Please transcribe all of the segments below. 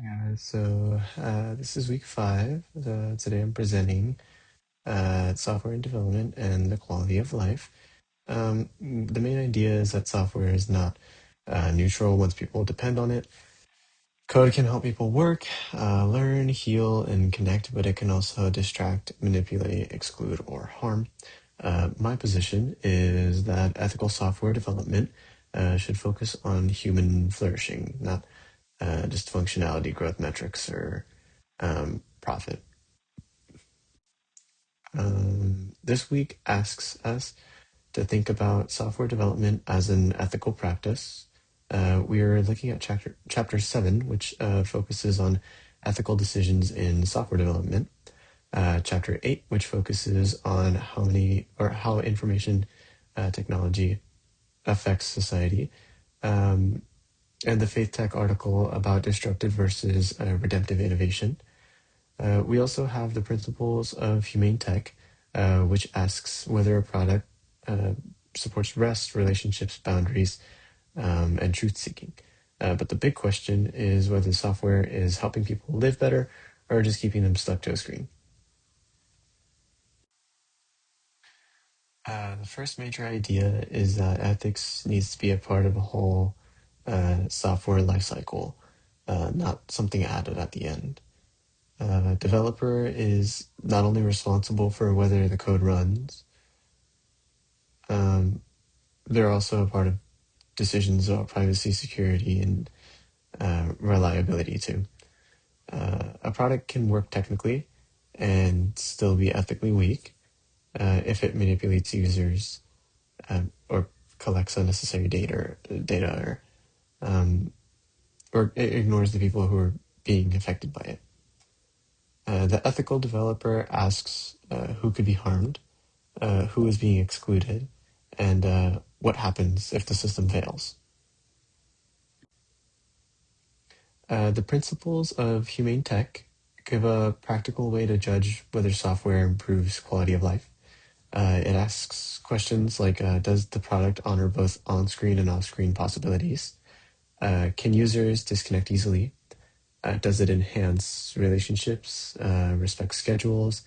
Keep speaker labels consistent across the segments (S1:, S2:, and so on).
S1: Hi guys, this is week five. Today I'm presenting software and development and the quality of life. The main idea is that software is not neutral once people depend on it. Code can help people work, learn, heal, and connect, but it can also distract, manipulate, exclude, or harm. My position is that ethical software development should focus on human flourishing, not just functionality, growth metrics, or profit. This week asks us to think about software development as an ethical practice. We are looking at chapter 7, which focuses on ethical decisions in software development. Chapter 8, which focuses on how information technology affects society. Um, and the Faith Tech article about destructive versus redemptive innovation. We also have the principles of humane tech, which asks whether a product uh, supports rest, relationships, boundaries, and truth seeking. But the big question is whether the software is helping people live better or just keeping them stuck to a screen. The first major idea is that ethics needs to be a part of a whole software lifecycle, not something added at the end. Developer is not only responsible for whether the code runs, um, they're also a part of decisions about privacy, security, and reliability too. A product can work technically and still be ethically weak if it manipulates users or collects unnecessary um, or it ignores the people who are being affected by it. The ethical developer asks who could be harmed, who is being excluded, and what happens if the system fails. The principles of humane tech give a practical way to judge whether software improves quality of life. It asks questions like does the product honor both on screen and off screen possibilities? Can users disconnect easily? Does it enhance relationships, respect schedules,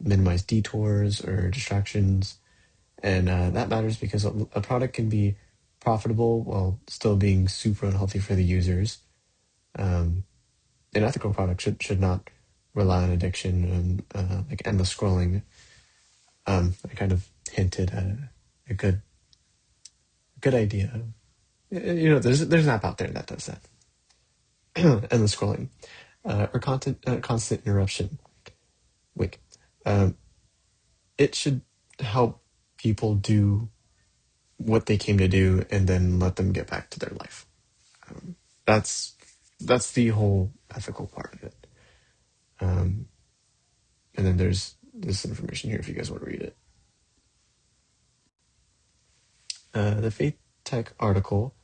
S1: minimize detours or distractions? And that matters because a product can be profitable while still being super unhealthy for the users. Um, an ethical product should not rely on addiction and like endless scrolling. I kind of hinted at a good idea. There's an app out there that does that. Endless scrolling or constant interruption. Wait, um, it should help people do what they came to do and then let them get back to their life. Um, that's that's the whole ethical part of it. Um, and then there's this information here if you guys want to read it. The Faith Tech article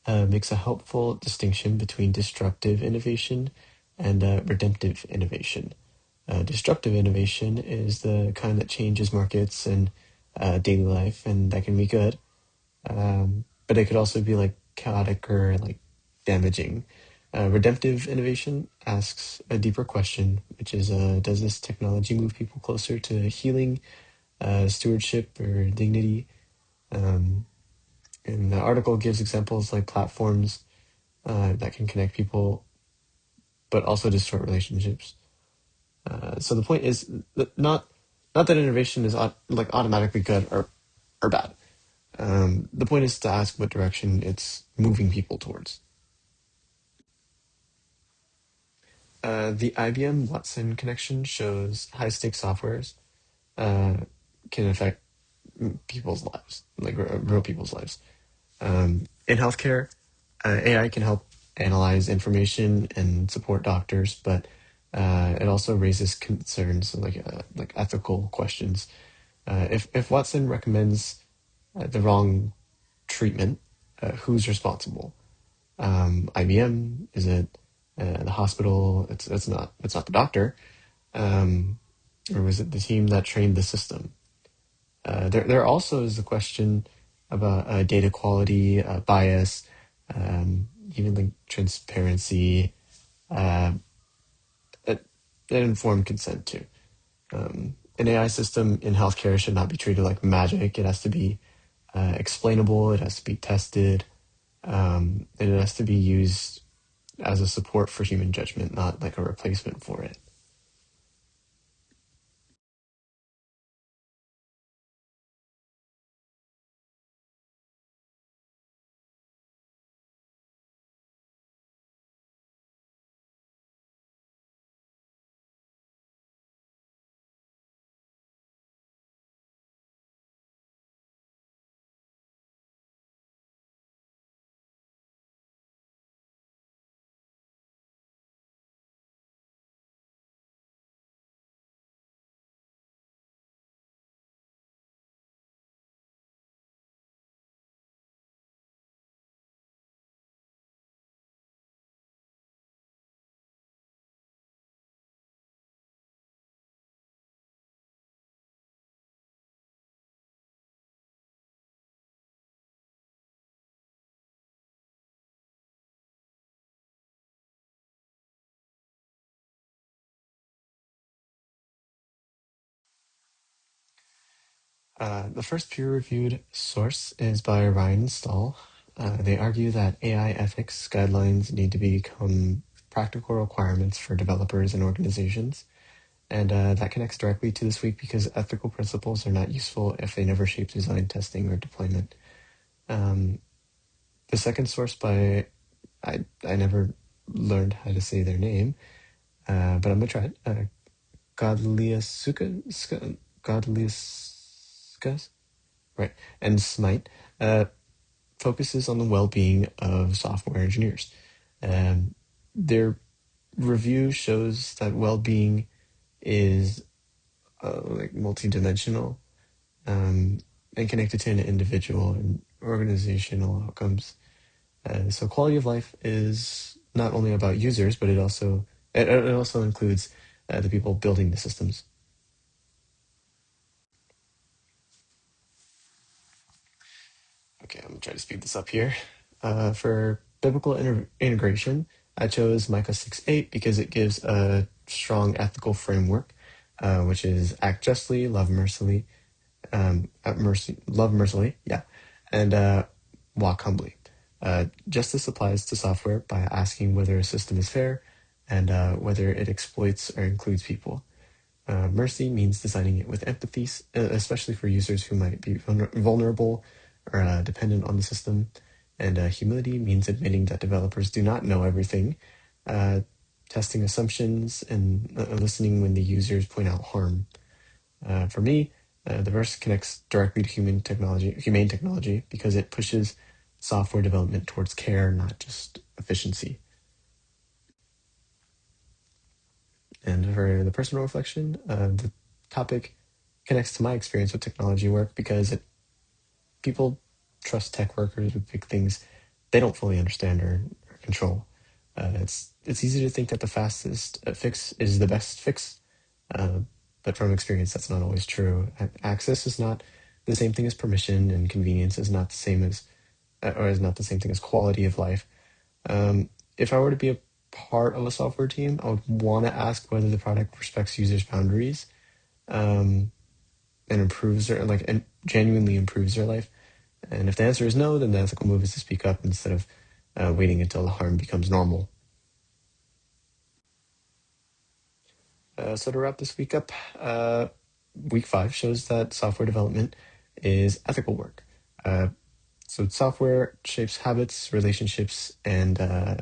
S1: makes a helpful distinction between destructive innovation and redemptive innovation. Destructive innovation is the kind that changes markets and daily life, and that can be good. But it could also be like chaotic or like damaging. Redemptive innovation asks a deeper question, which is does this technology move people closer to healing, stewardship, or dignity? Um, and the article gives examples like platforms that can connect people, but also distort relationships. So the point is not that innovation is like automatically good or bad. The point is to ask what direction it's moving people towards. The IBM Watson connection shows high stakes softwares uh, can affect people's lives, like real people's lives. In healthcare, AI can help analyze information and support doctors, but it also raises concerns like ethical questions. If Watson recommends the wrong treatment, who's responsible? IBM? Is it the hospital? It's not the doctor, um, or was it the team that trained the system? There also is the question about data quality, bias, even like transparency. uh, an informed consent too. An AI system in healthcare should not be treated like magic. It has to be explainable. It has to be tested, and it has to be used as a support for human judgment, not like a replacement for it. The first peer-reviewed source is by Ryan Stahl. They argue that AI ethics guidelines need to become practical requirements for developers and organizations. And that connects directly to this week because ethical principles are not useful if they never shape design, testing, or deployment. Um, the second source by I never learned how to say their name, but I'm gonna try it. Godliaskas, right? And Smite uh, focuses on the well-being of software engineers. Um, their review shows that well-being is like multidimensional, um, and connected to an individual and organizational outcomes. So quality of life is not only about users, but it also includes the people building the systems. Okay, I'm gonna try to speed this up here. For biblical integration, I chose Micah 6:8 because it gives a strong ethical framework, which is act justly, love mercifully, love mercifully, yeah, and walk humbly. Justice applies to software by asking whether a system is fair and whether it exploits or includes people. Mercy means designing it with empathy, especially for users who might be vulnerable or dependent on the system. And humility means admitting that developers do not know everything, uh, testing assumptions, and listening when the users point out harm. For me, the verse connects directly to humane technology, because it pushes software development towards care, not just efficiency. And for the personal reflection, the topic connects to my experience with technology work because people trust tech workers with big things they don't fully understand or control. It's easy to think that the fastest fix is the best fix, uh, but from experience, that's not always true. Access is not the same thing as permission, and convenience is not the same as or is not the same thing as quality of life. If I were to be a part of a software team, I would want to ask whether the product respects users' boundaries, um, and improves their and genuinely improves their life. And if the answer is no, then the ethical move is to speak up instead of waiting until the harm becomes normal. So to wrap this week up, week 5 shows that software development is ethical work. Uh, so software shapes habits, relationships, and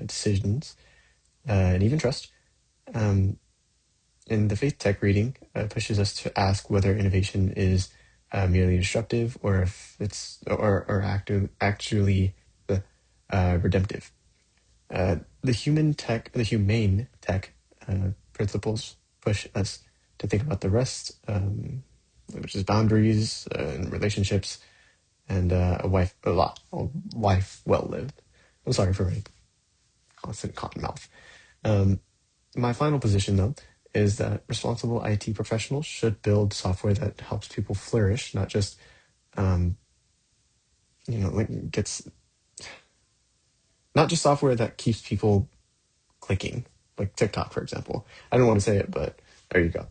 S1: decisions, and even trust. Um, and the faith tech reading pushes us to ask whether innovation is merely disruptive, or if it's actually redemptive. The humane tech principles push us to think about the rest, which is boundaries and relationships, and a life well lived. I'm sorry for my constant cotton mouth. Um, my final position, though, is that responsible IT professionals should build software that helps people flourish, not just um, gets not just software that keeps people clicking. like TikTok, for example. I don't want to say it, but there you go.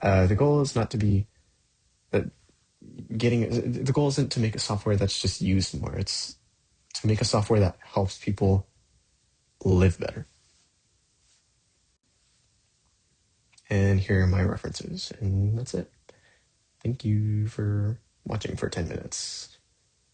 S1: The goal is not to be that getting the goal isn't to make a software that's just used more. It's to make a software that helps people live better. And here are my references, and that's it. Thank you for watching for 10 minutes.